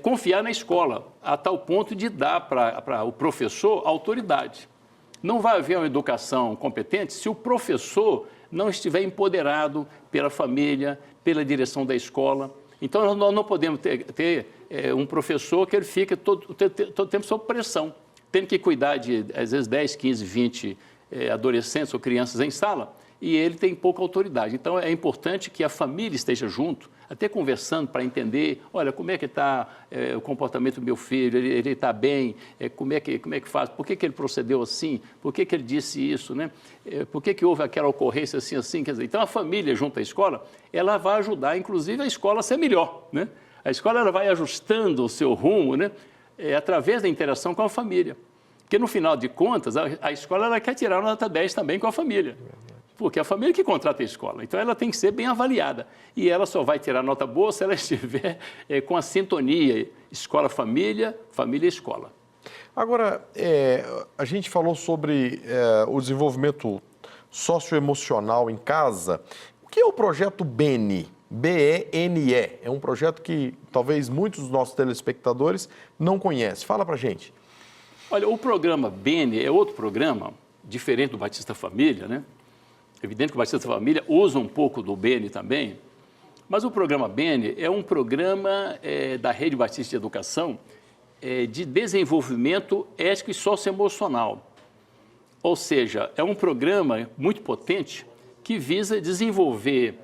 confiar na escola, a tal ponto de dar para o professor autoridade. Não vai haver uma educação competente se o professor não estiver empoderado pela família, pela direção da escola. Então, nós não podemos ter um professor que ele fica todo tempo sob pressão, tendo que cuidar de, às vezes, 10, 15, 20 adolescentes ou crianças em sala, e ele tem pouca autoridade. Então, é importante que a família esteja junto, até conversando para entender, olha, como é que está o comportamento do meu filho, ele está bem, como é que faz, por que ele procedeu assim, por que ele disse isso, né? Por que houve aquela ocorrência assim, quer dizer, então a família junto à escola, ela vai ajudar, inclusive, a escola a ser melhor, né? A escola ela vai ajustando o seu rumo, né? Através da interação com a família, porque no final de contas, a escola ela quer tirar a nota 10 também com a família. Porque é a família que contrata a escola, então ela tem que ser bem avaliada. E ela só vai tirar nota boa se ela estiver com a sintonia escola-família, família-escola. Agora, a gente falou sobre o desenvolvimento socioemocional em casa. O que é o projeto BENE? B-E-N-E. É um projeto que talvez muitos dos nossos telespectadores não conhecem. Fala pra gente. Olha, o programa BENE é outro programa, diferente do Batista Família, né? Evidente que o Batista Família usa um pouco do BENE também, mas o programa BENE é um programa da Rede Batista de Educação de desenvolvimento ético e socioemocional. Ou seja, é um programa muito potente que visa desenvolver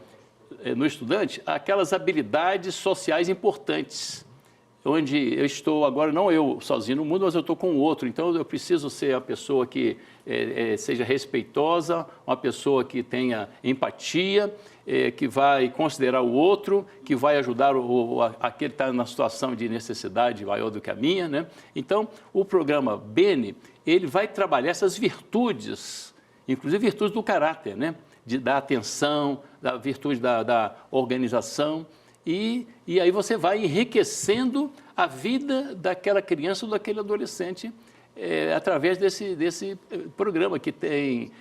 no estudante aquelas habilidades sociais importantes, onde eu estou agora, não eu sozinho no mundo, mas eu estou com o outro. Então, eu preciso ser a pessoa que seja respeitosa, uma pessoa que tenha empatia, que vai considerar o outro, que vai ajudar aquele que está na situação de necessidade maior do que a minha, né? Então, o programa BENE, ele vai trabalhar essas virtudes, inclusive virtudes do caráter, né? Da atenção, da virtude da organização. E aí você vai enriquecendo a vida daquela criança ou daquele adolescente através desse programa que tem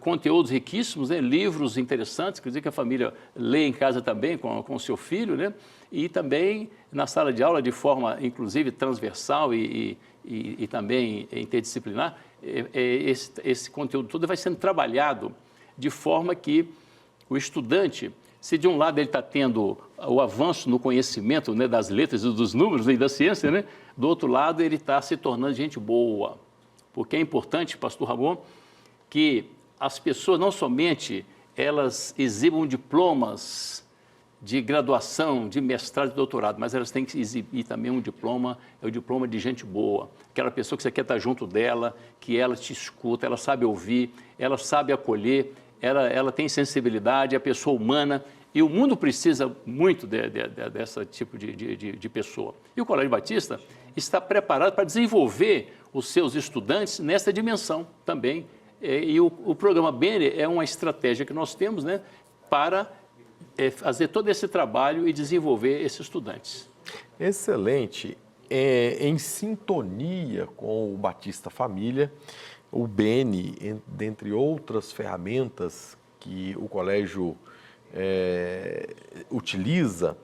conteúdos riquíssimos, né? Livros interessantes, quer dizer que a família lê em casa também com o seu filho, né? E também na sala de aula de forma, inclusive, transversal e também interdisciplinar, esse conteúdo todo vai sendo trabalhado de forma que o estudante, se de um lado ele está tendo o avanço no conhecimento, né, das letras e dos números e da ciência, né, do outro lado ele está se tornando gente boa. Porque é importante, pastor Ramon, que as pessoas não somente elas exibam diplomas de graduação, de mestrado e doutorado, mas elas têm que exibir também um diploma, é o diploma de gente boa. Aquela pessoa que você quer estar junto dela, que ela te escuta, ela sabe ouvir, ela sabe acolher, ela tem sensibilidade, é pessoa humana, e o mundo precisa muito desse tipo de pessoa. E o Colégio Batista está preparado para desenvolver os seus estudantes nessa dimensão também. E o programa BENE é uma estratégia que nós temos, né, para fazer todo esse trabalho e desenvolver esses estudantes. Excelente. Em sintonia com o Batista Família, o BENE, dentre outras ferramentas que o colégio utiliza,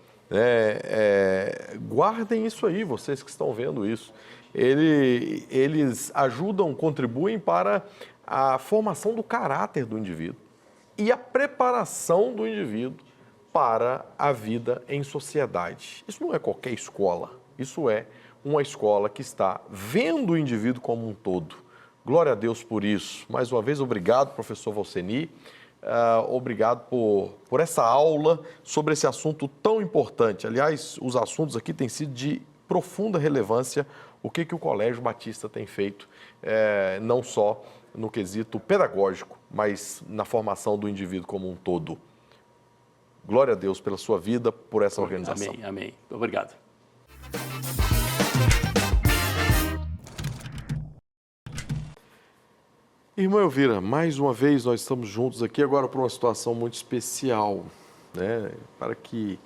guardem isso aí, vocês que estão vendo isso. Eles ajudam, contribuem para a formação do caráter do indivíduo e a preparação do indivíduo para a vida em sociedade. Isso não é qualquer escola, isso é uma escola que está vendo o indivíduo como um todo. Glória a Deus por isso. Mais uma vez, obrigado, professor Valceni. Obrigado por essa aula sobre esse assunto tão importante. Aliás, os assuntos aqui têm sido de profunda relevância. O que o Colégio Batista tem feito, não só no quesito pedagógico, mas na formação do indivíduo como um todo. Glória a Deus pela sua vida, por essa organização. Amém, amém. Obrigado. Irmã Elvira, mais uma vez nós estamos juntos aqui agora por uma situação muito especial, né? Para que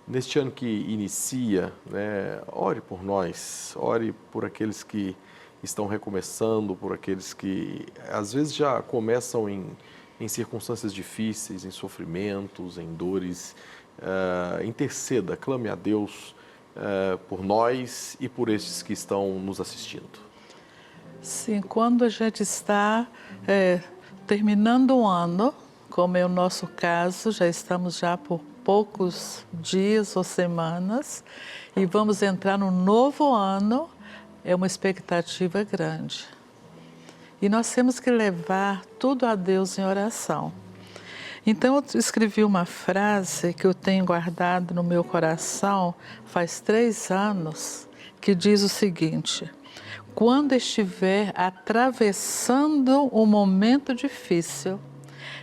neste ano que inicia, né, ore por nós, ore por aqueles que estão recomeçando, por aqueles que às vezes já começam em circunstâncias difíceis, em sofrimentos, em dores. Interceda, clame a Deus por nós e por estes que estão nos assistindo? Sim, quando a gente está terminando um ano, como é o nosso caso, já estamos já por poucos dias ou semanas e vamos entrar no novo ano, é uma expectativa grande. E nós temos que levar tudo a Deus em oração. Então, eu escrevi uma frase que eu tenho guardado no meu coração faz 3 anos, que diz o seguinte: quando estiver atravessando um momento difícil,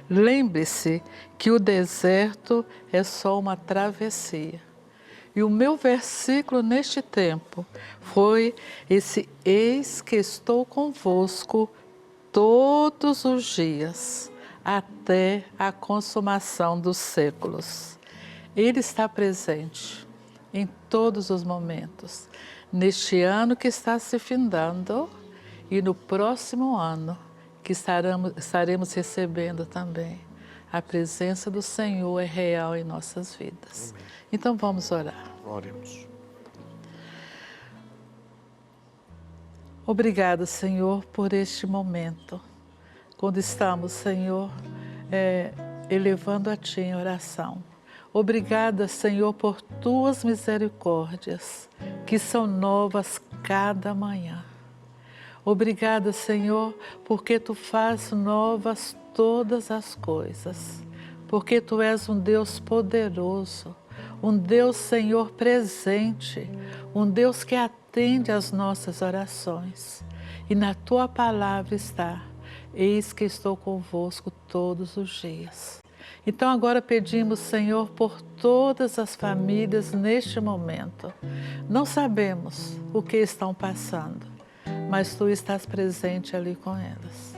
lembre-se que o deserto é só uma travessia. E o meu versículo neste tempo foi esse: eis que estou convosco todos os dias, até a consumação dos séculos. Ele está presente em todos os momentos, neste ano que está se findando e no próximo ano que estaremos recebendo também. A presença do Senhor é real em nossas vidas. Amém. Então vamos orar. Oremos. Obrigada, Senhor, por este momento, quando estamos, Senhor, elevando a Ti em oração. Obrigada, Senhor, por Tuas misericórdias, que são novas cada manhã. Obrigada, Senhor, porque Tu fazes novas todas as coisas, porque Tu és um Deus poderoso, um Deus, Senhor, presente, um Deus que atende às nossas orações. E na Tua palavra está: eis que estou convosco todos os dias. Então agora pedimos, Senhor, por todas as famílias neste momento. Não sabemos o que estão passando, mas Tu estás presente ali com elas.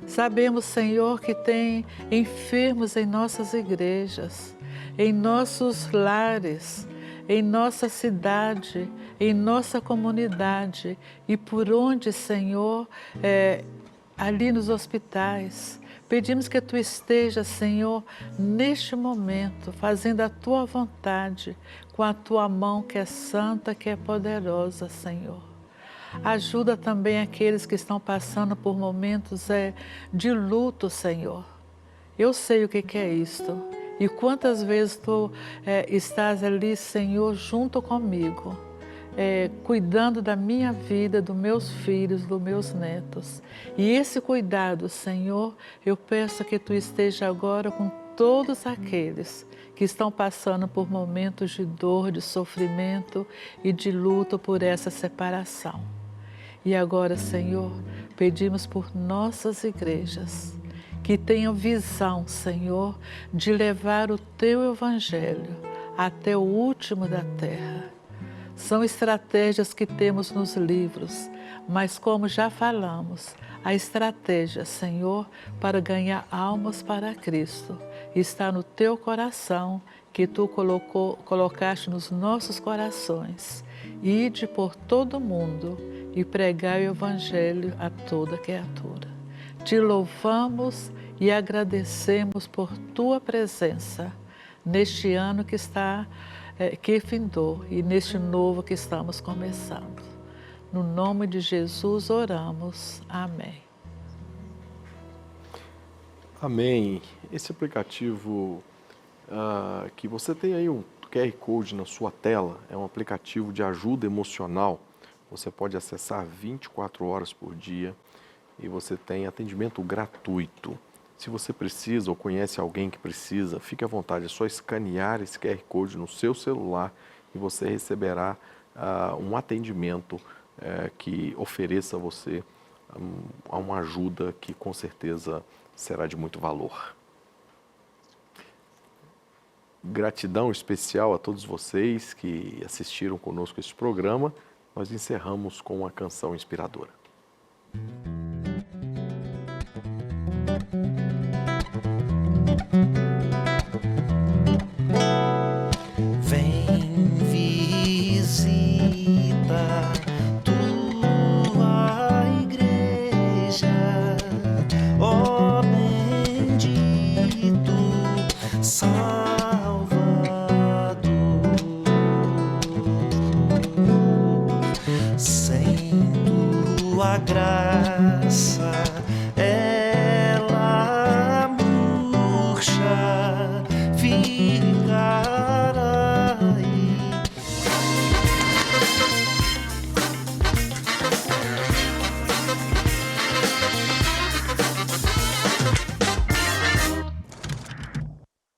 Sabemos, Senhor, que tem enfermos em nossas igrejas, em nossos lares, em nossa cidade, em nossa comunidade e por onde, Senhor, ali nos hospitais. Pedimos que Tu estejas, Senhor, neste momento, fazendo a Tua vontade, com a Tua mão que é santa, que é poderosa, Senhor. Ajuda também aqueles que estão passando por momentos de luto, Senhor. Eu sei o que é isto. E quantas vezes Tu estás ali, Senhor, junto comigo, cuidando da minha vida, dos meus filhos, dos meus netos. E esse cuidado, Senhor, eu peço que Tu esteja agora com todos aqueles que estão passando por momentos de dor, de sofrimento e de luto por essa separação. E agora, Senhor, pedimos por nossas igrejas, que tenham visão, Senhor, de levar o Teu Evangelho até o último da terra. São estratégias que temos nos livros, mas como já falamos, a estratégia, Senhor, para ganhar almas para Cristo está no Teu coração, que Tu colocaste nos nossos corações. Ide por todo o mundo e pregai o Evangelho a toda criatura. Te louvamos e agradecemos por Tua presença neste ano que findou e neste novo que estamos começando. No nome de Jesus oramos. Amém. Amém. Esse aplicativo que você tem aí um QR Code na sua tela, é um aplicativo de ajuda emocional. Você pode acessar 24 horas por dia e você tem atendimento gratuito. Se você precisa ou conhece alguém que precisa, fique à vontade, é só escanear esse QR Code no seu celular e você receberá um atendimento que ofereça a você uma ajuda que com certeza será de muito valor. Gratidão especial a todos vocês que assistiram conosco este programa. Nós encerramos com uma canção inspiradora. Vem, visita Tua igreja, ó bendito Salvador. aqui.